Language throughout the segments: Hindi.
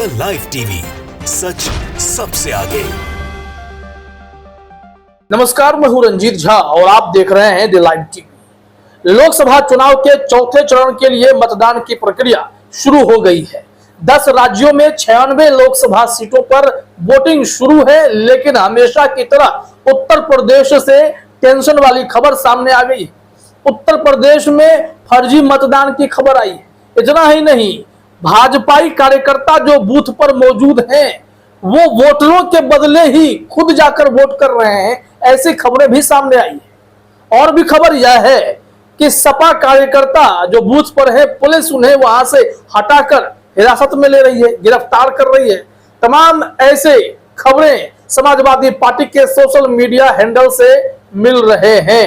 द लाइव टीवी, सच सबसे आगे। नमस्कार, मैं हूं रंजीत झा और आप देख रहे हैं द लाइव टीवी। लोकसभा चुनाव के चौथे चरण के लिए मतदान की प्रक्रिया शुरू हो गई है। 10 राज्यों में 96 लोकसभा सीटों पर वोटिंग शुरू है, लेकिन हमेशा की तरह उत्तर प्रदेश से टेंशन वाली खबर सामने आ गई। उत्तर प्रदेश में फर्जी मतदान की खबर आई है। इतना ही नहीं, भाजपाई कार्यकर्ता जो बूथ पर मौजूद हैं वो वोटरों के बदले ही खुद जाकर वोट कर रहे हैं, ऐसी खबरें भी सामने आई है। और भी खबर यह है कि सपा कार्यकर्ता जो बूथ पर है, पुलिस उन्हें वहां से हटाकर हिरासत में ले रही है, गिरफ्तार कर रही है। तमाम ऐसे खबरें समाजवादी पार्टी के सोशल मीडिया हैंडल से मिल रहे हैं।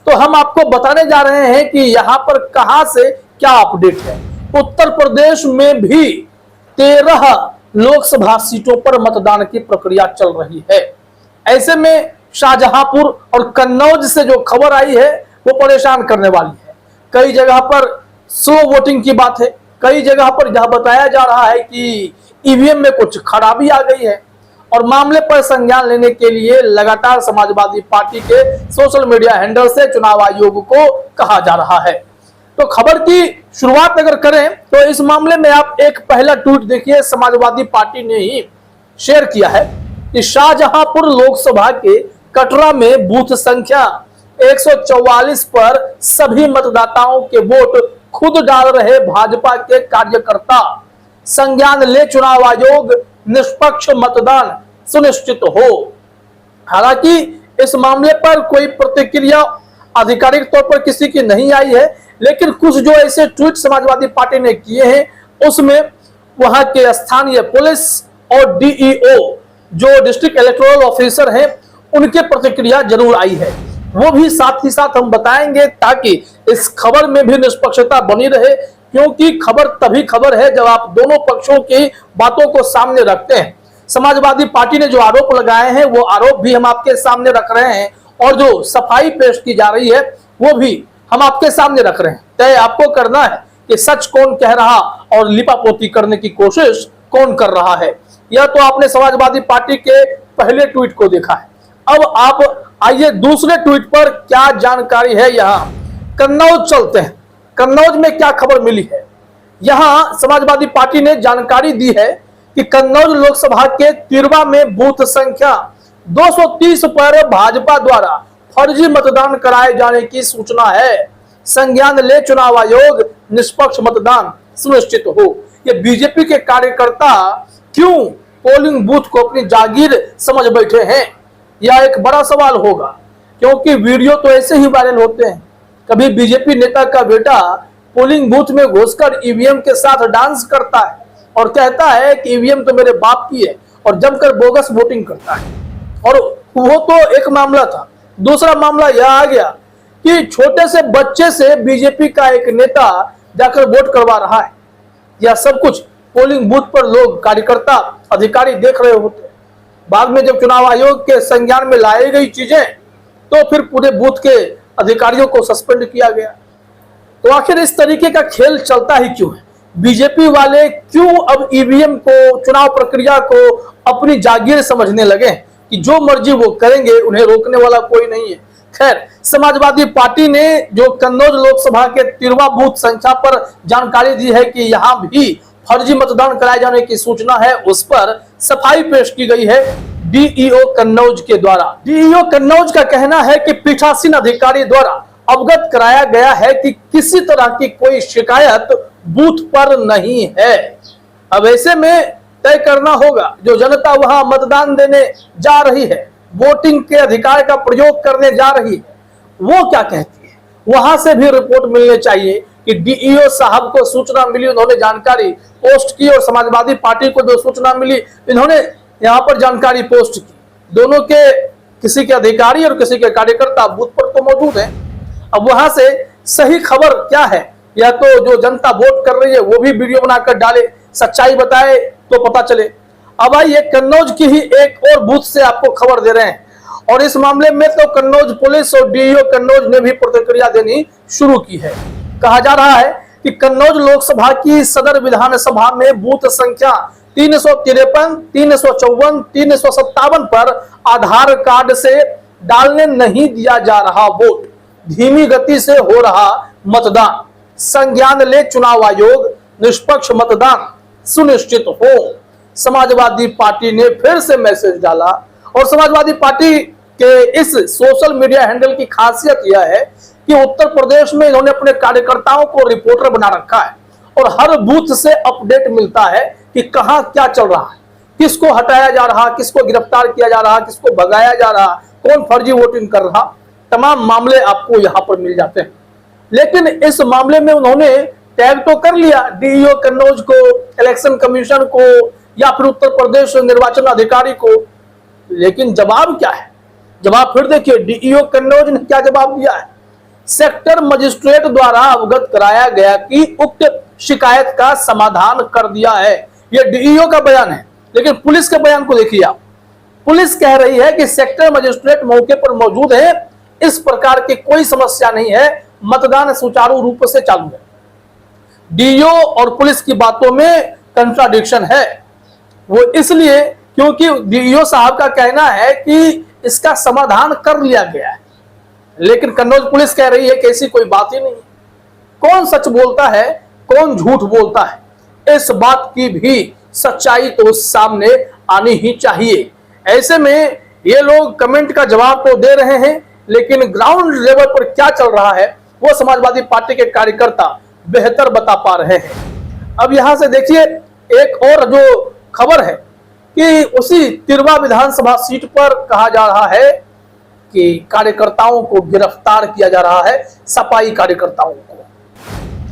तो हम आपको बताने जा रहे हैं कि यहां पर कहां से क्या अपडेट है। उत्तर प्रदेश में भी 13 लोकसभा सीटों पर मतदान की प्रक्रिया चल रही है। ऐसे में शाहजहांपुर और कन्नौज से जो खबर आई है वो परेशान करने वाली है। कई जगह पर स्लो वोटिंग की बात है, कई जगह पर यह बताया जा रहा है कि ईवीएम में कुछ खराबी आ गई है और मामले पर संज्ञान लेने के लिए लगातार समाजवादी पार्टी के सोशल मीडिया हैंडल से चुनाव आयोग को कहा जा रहा है। तो खबर की शुरुआत अगर करें तो इस मामले में आप एक पहला ट्वीट देखिए, समाजवादी पार्टी ने ही शेयर किया है कि शाहजहांपुर लोकसभा के कटरा में बूथ संख्या 144 पर सभी मतदाताओं के वोट खुद डाल रहे भाजपा के कार्यकर्ता, संज्ञान ले चुनाव आयोग, निष्पक्ष मतदान सुनिश्चित हो। हालांकि इस मामले पर कोई प्रतिक्रिया आधिकारिक तौर पर किसी की नहीं आई है, लेकिन कुछ जो ऐसे ट्वीट समाजवादी पार्टी ने किए हैं उसमें वहां के स्थानीय पुलिस और डीईओ जो डिस्ट्रिक्ट इलेक्टोरल ऑफिसर हैं उनके प्रतिक्रिया जरूर आई है। वो भी साथ ही साथ हम बताएंगे ताकि इस खबर में भी निष्पक्षता बनी रहे, क्योंकि खबर तभी खबर है जब आप दोनों पक्षों की बातों को सामने रखते हैं। समाजवादी पार्टी ने जो आरोप लगाए हैं वो आरोप भी हम आपके सामने रख रहे हैं और जो सफाई पेश की जा रही है वो भी हम आपके सामने रख रहे हैं। तय आपको करना है कि सच कौन कह रहा और लिपापोती करने की कोशिश कौन कर रहा है। यह तो आपने समाजवादी पार्टी के पहले ट्वीट को देखा है। अब आप आइए दूसरे ट्वीट पर क्या जानकारी है। यहाँ कन्नौज चलते हैं। कन्नौज में क्या खबर मिली है। यहाँ समाजवादी पार्टी ने जानकारी दी है कि कन्नौज लोकसभा के तिरवा में बूथ संख्या 230 पर भाजपा द्वारा फर्जी मतदान कराए जाने की सूचना है। संज्ञान ले चुनाव आयोग, निष्पक्ष मतदान सुनिश्चित हो। ये बीजेपी के कार्यकर्ता क्यों पोलिंग बूथ को अपनी जागीर समझ बैठे हैं, यह एक बड़ा सवाल होगा, क्योंकि वीडियो तो ऐसे ही वायरल होते हैं। कभी बीजेपी नेता का बेटा पोलिंग बूथ में घुसकर ईवीएम के साथ डांस करता है और कहता है कि ईवीएम तो मेरे बाप की है, और जमकर बोगस वोटिंग करता है। और वो तो एक मामला था। दूसरा मामला यह आ गया कि छोटे से बच्चे से बीजेपी का एक नेता जाकर वोट करवा रहा है। यह सब कुछ पोलिंग बूथ पर लोग, कार्यकर्ता, अधिकारी देख रहे होते हैं। बाद में जब चुनाव आयोग के संज्ञान में लाई गई चीजें तो फिर पूरे बूथ के अधिकारियों को सस्पेंड किया गया। तो आखिर इस तरीके का खेल चलता ही क्यों है। बीजेपी वाले क्यों अब ईवीएम को, चुनाव प्रक्रिया को अपनी जागीर समझने लगे कि जो मर्जी वो करेंगे, उन्हें रोकने वाला कोई नहीं है। खैर, समाजवादी पार्टी ने जो कन्नौज लोकसभा के 13वां बूथ संख्या पर जानकारी दी है कि यहां भी फर्जी मतदान कराए जाने की सूचना है, उस पर सफाई पेश की गई है डीईओ कन्नौज के द्वारा। डीईओ कन्नौज का कहना है कि पीठासीन अधिकारी द्वारा अवगत कराया गया है कि किसी तरह की कोई शिकायत बूथ पर नहीं है। अब ऐसे में तय करना होगा जो जनता वहां मतदान देने जा रही है, वोटिंग के अधिकार का प्रयोग करने जा रही है, वो क्या कहती है। वहां से भी रिपोर्ट मिलनी चाहिए कि डीईओ साहब को सूचना मिली, उन्होंने जानकारी पोस्ट की, और समाजवादी पार्टी को जो सूचना मिली इन्होंने यहाँ पर जानकारी पोस्ट की। दोनों के, किसी के अधिकारी और किसी के कार्यकर्ता बूथ पर तो मौजूद है। अब वहां से सही खबर क्या है, या तो जो जनता वोट कर रही है वो भी वीडियो बनाकर डाले, सच्चाई बताए तो पता चले। अब आइए कन्नौज की ही एक और बूथ से आपको खबर दे रहे हैं, और इस मामले में तो कन्नौज पुलिस और डीईओ कन्नौज ने भी प्रतिक्रिया देनी शुरू की है। कहा जा रहा है कि कन्नौज लोकसभा की सदर विधानसभा में बूथ संख्या 353, 354, 357 पर आधार कार्ड से डालने नहीं दिया जा रहा वोट, धीमी गति से हो रहा मतदान, संज्ञान ले चुनाव आयोग, निष्पक्ष मतदान सुनिश्चित हो। समाजवादी पार्टी ने फिर से मैसेज डाला और समाजवादी पार्टी के इस सोशल मीडिया हैंडल की खासियत यह है कि उत्तर प्रदेश में इन्होंने अपने कार्यकर्ताओं को रिपोर्टर बना रखा है और हर बूथ से अपडेट मिलता है कि कहां क्या चल रहा है, किसको हटाया जा रहा, किसको गिरफ्तार किया जा रहा, किसको भगाया जा रहा, कौन फर्जी वोटिंग कर रहा, तमाम मामले आपको यहां पर मिल जाते हैं। लेकिन इस मामले में उन्होंने टैग तो कर लिया डीईओ कन्नौज को, इलेक्शन कमीशन को या फिर उत्तर प्रदेश निर्वाचन अधिकारी को, लेकिन जवाब क्या है? जवाब फिर देखिए, डीईओ कन्नौज ने क्या जवाब दिया है। सेक्टर मजिस्ट्रेट द्वारा अवगत कराया गया कि उक्त शिकायत का समाधान कर दिया है। यह डीईओ का बयान है, लेकिन पुलिस के बयान को देखिए आप। पुलिस कह रही है कि सेक्टर मजिस्ट्रेट मौके पर मौजूद है, इस प्रकार की कोई समस्या नहीं है, मतदान सुचारू रूप से चालू है। डीईओ और पुलिस की बातों में कंट्राडिक्शन है, वो इसलिए क्योंकि डीईओ साहब का कहना है कि इसका समाधान कर लिया गया है, लेकिन कन्नौज पुलिस कह रही है कि ऐसी कोई बात ही नहीं। कौन सच बोलता है, कौन झूठ बोलता है, इस बात की भी सच्चाई तो सामने आनी ही चाहिए। ऐसे में ये लोग कमेंट का जवाब तो दे रहे हैं, लेकिन ग्राउंड लेवल पर क्या चल रहा है वो समाजवादी पार्टी के कार्यकर्ता बेहतर बता पा रहे हैं। अब यहां से देखिए, एक और जो खबर है कि उसी तिरवा विधानसभा सीट पर कहा जा रहा है कि कार्यकर्ताओं को गिरफ्तार किया जा रहा है, सपाई कार्यकर्ताओं को।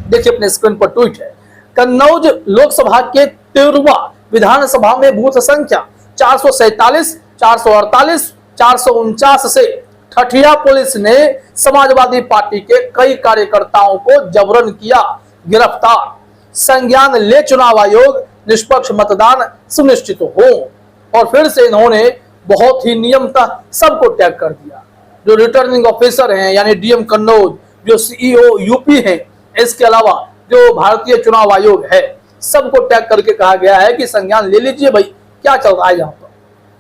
देखिए अपने स्क्रीन पर ट्वीट है, कन्नौज लोकसभा के तिरवा विधानसभा में बूथ संख्या 447, 448, 449 से ठठिया पुलिस ने समाजवादी पार्टी के कई कार्यकर्ताओं को जबरन किया गिरफ्तार, संज्ञान ले चुनाव आयोग, निष्पक्ष मतदान सुनिश्चित हो। और फिर से इन्होंने बहुत ही नियमतः सबको टैग कर दिया, जो रिटर्निंग ऑफिसर हैं यानी डीएम कन्नौज, जो सीईओ यूपी हैं, इसके अलावा जो भारतीय चुनाव आयोग है, सबको टैग करके कहा गया है कि संज्ञान ले लीजिए भाई क्या चल रहा है यहाँ पर।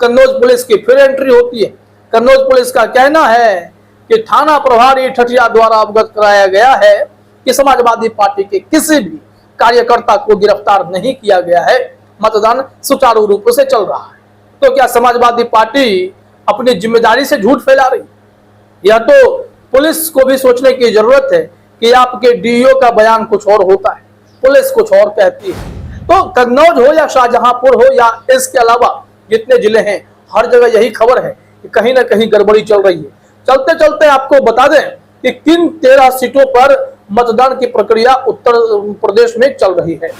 कन्नौज पुलिस की फिर एंट्री होती है। कन्नौज पुलिस का कहना है कि थाना प्रभारी ठठिया द्वारा अवगत कराया गया है कि समाजवादी पार्टी के किसी भी कार्यकर्ता को गिरफ्तार नहीं किया गया है, मतदान सुचारू रूप से चल रहा है। तो क्या समाजवादी पार्टी अपनी जिम्मेदारी से झूठ फैला रही? या तो पुलिस को भी सोचने की जरूरत है कि आपके डीईओ का बयान कुछ और होता है, पुलिस कुछ और कहती है। तो कन्नौज हो या शाहजहांपुर हो या इसके अलावा जितने जिले हैं, हर जगह यही खबर है कि कहीं ना कहीं गड़बड़ी चल रही है। चलते चलते आपको बता दें कि किन 13 सीटों पर मतदान की प्रक्रिया उत्तर प्रदेश में चल रही है।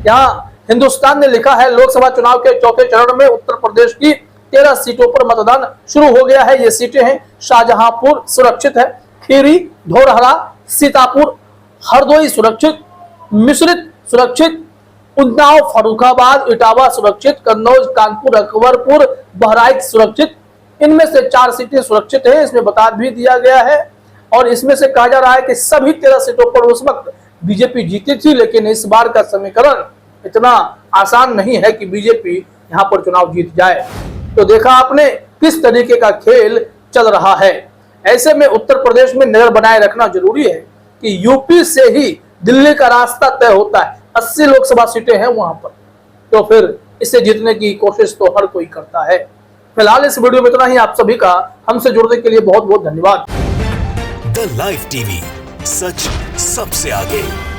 यहाँ हिंदुस्तान ने लिखा है, लोकसभा चुनाव के चौथे चरण में उत्तर प्रदेश की 13 सीटों पर मतदान शुरू हो गया है। ये सीटें हैं, शाहजहांपुर सुरक्षित है, खीरी, धौरहरा, सीतापुर, हरदोई सुरक्षित, मिश्रित सुरक्षित, उन्नाव, फर्रुखाबाद, इटावा सुरक्षित, कन्नौज, कानपुर, अकबरपुर, बहराइच सुरक्षित। इनमें से 4 सीटें सुरक्षित है, इसमें बता भी दिया गया है। और इसमें से कहा जा रहा है कि सभी 13 सीटों पर उस वक्त बीजेपी जीती थी, लेकिन इस बार का समीकरण इतना आसान नहीं है कि बीजेपी यहां पर चुनाव जीत जाए। तो देखा आपने किस तरीके का खेल चल रहा है। ऐसे में उत्तर प्रदेश में नजर बनाए रखना जरूरी है कि यूपी से ही दिल्ली का रास्ता तय होता है। 80 लोकसभा सीटें हैं वहां पर, तो फिर इसे जीतने की कोशिश तो हर कोई करता है। फिलहाल इस वीडियो में इतना ही। आप सभी का हमसे जुड़ने के लिए बहुत बहुत धन्यवाद। द लाइव टीवी, सच सबसे आगे।